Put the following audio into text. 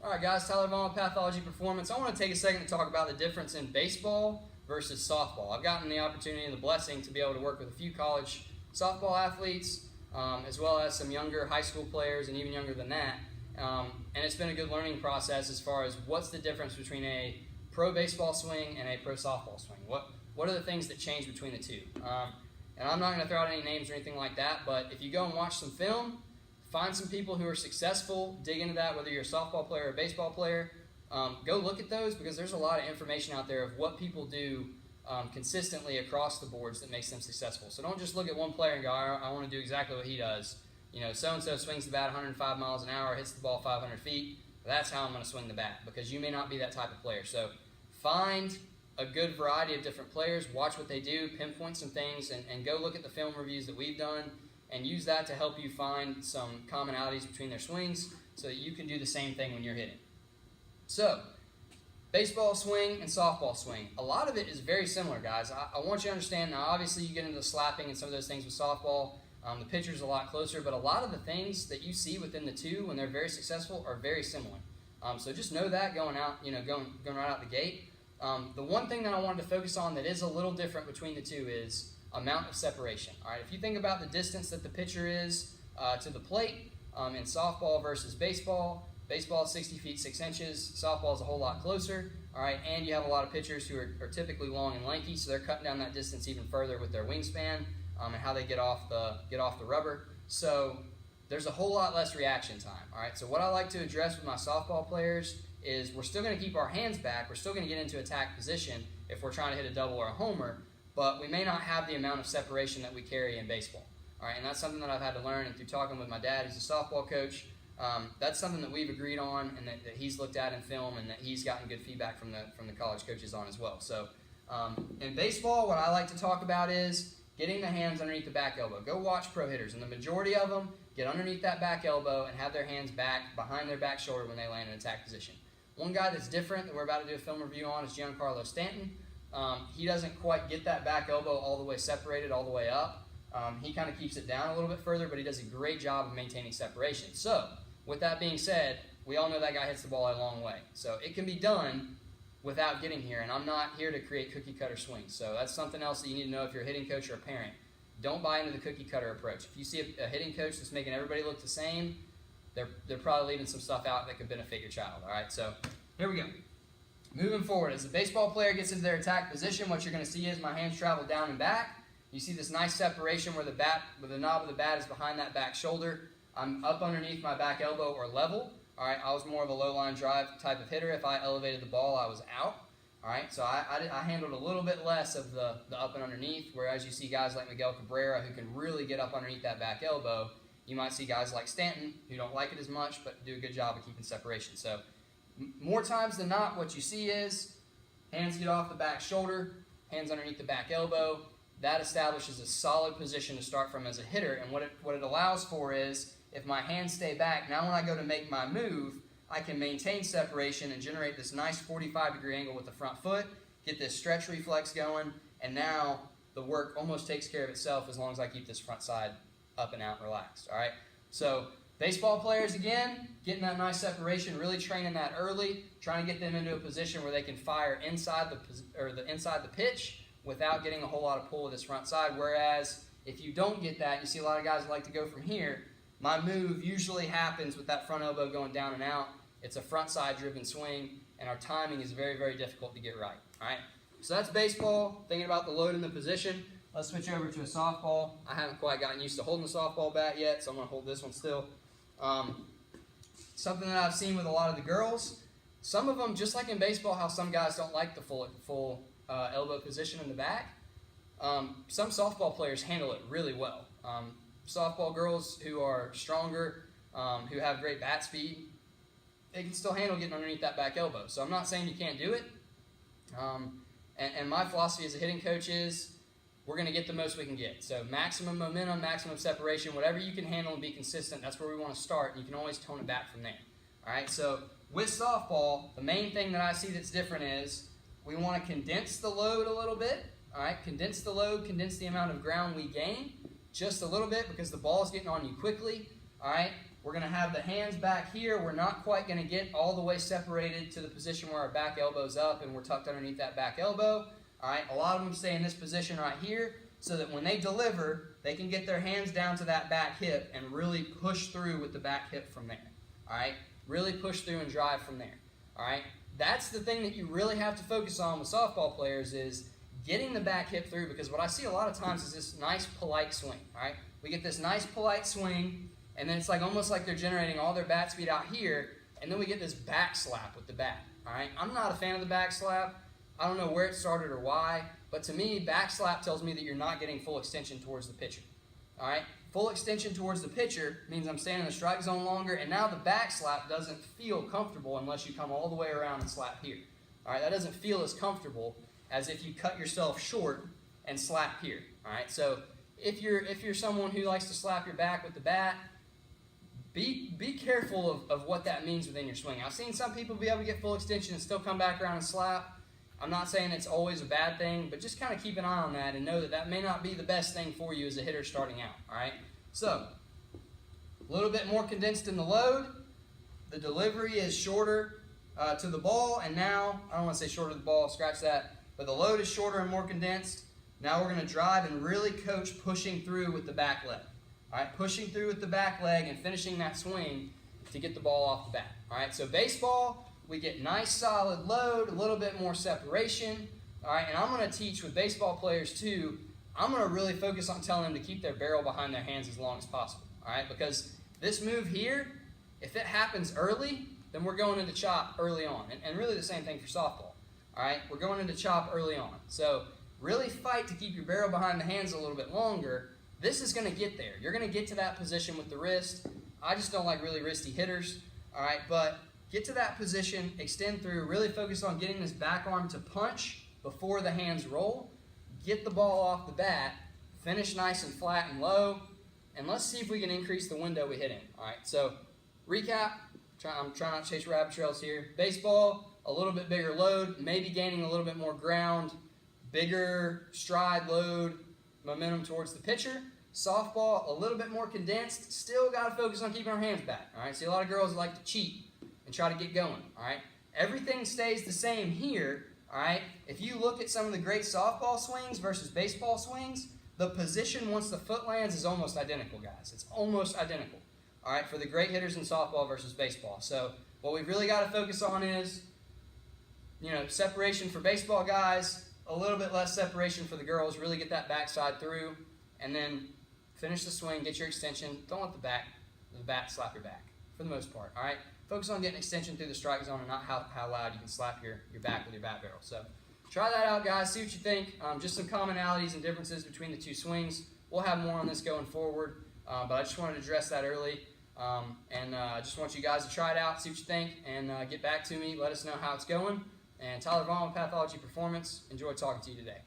All right, guys, Tyler Vaughn with Pathology Performance. I want to take a second to talk about the difference in baseball versus softball. I've gotten the opportunity and the blessing to be able to work with a few college softball athletes, as well as some younger high school players and even younger than that. And it's been a good learning process as far as what's the difference between a pro baseball swing and a pro softball swing. What are the things that change between the two? And I'm not going to throw out any names or anything like that, but if you go and watch some film, find some people who are successful, dig into that, whether you're a softball player or a baseball player. Go look at those because there's a lot of information out there of what people do consistently across the boards that makes them successful. So don't just look at one player and go, I want to do exactly what he does. You know, so-and-so swings the bat 105 miles an hour, hits the ball 500 feet. That's how I'm going to swing the bat because you may not be that type of player. So find a good variety of different players, watch what they do, pinpoint some things, and go look at the film reviews that we've done and use that to help you find some commonalities between their swings so that you can do the same thing when you're hitting. So, baseball swing and softball swing. A lot of it is very similar, guys. I want you to understand, now obviously you get into the slapping and some of those things with softball. The pitcher's a lot closer, but a lot of the things that you see within the two when they're very successful are very similar. So just know that going out, going right out the gate. The one thing that I wanted to focus on that is a little different between the two is amount of separation. All right, if you think about the distance that the pitcher is to the plate in softball versus baseball, baseball is 60 feet 6 inches, softball is a whole lot closer. All right, and you have a lot of pitchers who are typically long and lanky, so they're cutting down that distance even further with their wingspan and how they get off the rubber. So there's a whole lot less reaction time. All right, so what I like to address with my softball players is we're still going to keep our hands back. We're still going to get into attack position if we're trying to hit a double or a homer, but we may not have the amount of separation that we carry in baseball. All right, and that's something that I've had to learn, and through talking with my dad, who's a softball coach, that's something that we've agreed on and that he's looked at in film and that he's gotten good feedback from the college coaches on as well. So in baseball, what I like to talk about is getting the hands underneath the back elbow. Go watch pro hitters, and the majority of them get underneath that back elbow and have their hands back behind their back shoulder when they land in attack position. One guy that's different that we're about to do a film review on is Giancarlo Stanton. He doesn't quite get that back elbow all the way separated, all the way up. He kind of keeps it down a little bit further, but he does a great job of maintaining separation. So, with that being said, we all know that guy hits the ball a long way. So, it can be done without getting here, and I'm not here to create cookie-cutter swings. So, that's something else that you need to know if you're a hitting coach or a parent. Don't buy into the cookie-cutter approach. If you see a hitting coach that's making everybody look the same, they're probably leaving some stuff out that could benefit your child. All right, so here we go. Moving forward, as the baseball player gets into their attack position, what you're going to see is my hands travel down and back. You see this nice separation where the knob of the bat is behind that back shoulder. I'm up underneath my back elbow or level. All right, I was more of a low line drive type of hitter. If I elevated the ball, I was out. All right, so I handled a little bit less of the up and underneath, whereas you see guys like Miguel Cabrera who can really get up underneath that back elbow. You might see guys like Stanton who don't like it as much but do a good job of keeping separation. So more times than not, what you see is hands get off the back shoulder, hands underneath the back elbow. That establishes a solid position to start from as a hitter. And what it allows for is if my hands stay back, now when I go to make my move, I can maintain separation and generate this nice 45-degree angle with the front foot, get this stretch reflex going, and now the work almost takes care of itself as long as I keep this front side up and out and relaxed. All right. So baseball players, again, getting that nice separation, really training that early, trying to get them into a position where they can fire inside the pitch without getting a whole lot of pull with this front side. Whereas if you don't get that, you see a lot of guys that like to go from here. My move usually happens with that front elbow going down and out. It's a front side driven swing, and our timing is very, very difficult to get right. All right. So that's baseball, thinking about the load and the position. Let's switch over to a softball. I haven't quite gotten used to holding the softball bat yet, so I'm going to hold this one still. Something that I've seen with a lot of the girls, some of them, just like in baseball, how some guys don't like the full elbow position in the back, some softball players handle it really well. Softball girls who are stronger, who have great bat speed, they can still handle getting underneath that back elbow. So I'm not saying you can't do it. And my philosophy as a hitting coach is we're going to get the most we can get. So maximum momentum, maximum separation, whatever you can handle and be consistent, that's where we want to start. And you can always tone it back from there. All right, so with softball, the main thing that I see that's different is we want to condense the load a little bit. All right, condense the load, condense the amount of ground we gain just a little bit because the ball is getting on you quickly. All right, We're going to have the hands back here. We're not quite going to get all the way separated to the position where our back elbow's up and we're tucked underneath that back elbow. All right, a lot of them stay in this position right here so that when they deliver, they can get their hands down to that back hip and really push through with the back hip from there. All right, really push through and drive from there. All right, that's the thing that you really have to focus on with softball players is getting the back hip through, because what I see a lot of times is this nice polite swing. All right, we get this nice polite swing, and then it's like almost like they're generating all their bat speed out here, and then we get this back slap with the bat. All right, I'm not a fan of the back slap. I don't know where it started or why, but to me, back slap tells me that you're not getting full extension towards the pitcher. All right, full extension towards the pitcher means I'm staying in the strike zone longer, and now the back slap doesn't feel comfortable unless you come all the way around and slap here. All right, that doesn't feel as comfortable as if you cut yourself short and slap here. All right, so if you're someone who likes to slap your back with the bat, be careful of what that means within your swing. I've seen some people be able to get full extension and still come back around and slap. I'm not saying it's always a bad thing, but just kind of keep an eye on that and know that that may not be the best thing for you as a hitter starting out. All right, so a little bit more condensed in the load. The delivery is shorter to the ball, and now, I don't want to say shorter to the ball, scratch that, but the load is shorter and more condensed. Now we're going to drive and really coach pushing through with the back leg. All right, pushing through with the back leg and finishing that swing to get the ball off the bat. All right, so baseball, we get nice solid load, a little bit more separation. All right, and I'm going to teach with baseball players too, I'm going to really focus on telling them to keep their barrel behind their hands as long as possible. All right, because this move here, if it happens early, then we're going into chop early on. And really the same thing for softball. All right, we're going into chop early on. So really fight to keep your barrel behind the hands a little bit longer. This is going to get there. You're going to get to that position with the wrist. I just don't like really wristy hitters. All right, but get to that position, extend through, really focus on getting this back arm to punch before the hands roll. Get the ball off the bat, finish nice and flat and low, and let's see if we can increase the window we hit in. All right, so recap. I'm trying not to chase rabbit trails here. Baseball, a little bit bigger load, maybe gaining a little bit more ground, bigger stride load, momentum towards the pitcher. Softball, a little bit more condensed, still got to focus on keeping our hands back. All right, see a lot of girls like to cheat and try to get going. All right, everything stays the same here. All right, if you look at some of the great softball swings versus baseball swings, the position once the foot lands is almost identical, guys. It's almost identical. All right, for the great hitters in softball versus baseball. So what we've really got to focus on is, separation for baseball guys, a little bit less separation for the girls. Really get that backside through, and then finish the swing, get your extension. Don't let the bat slap your back for the most part. All right, focus on getting extension through the strike zone and not how loud you can slap your back with your bat barrel. So try that out, guys. See what you think. Just some commonalities and differences between the two swings. We'll have more on this going forward, but I just wanted to address that early. I just want you guys to try it out, see what you think, and get back to me. Let us know how it's going. And Tyler Vaughn with Pathology Performance. Enjoyed talking to you today.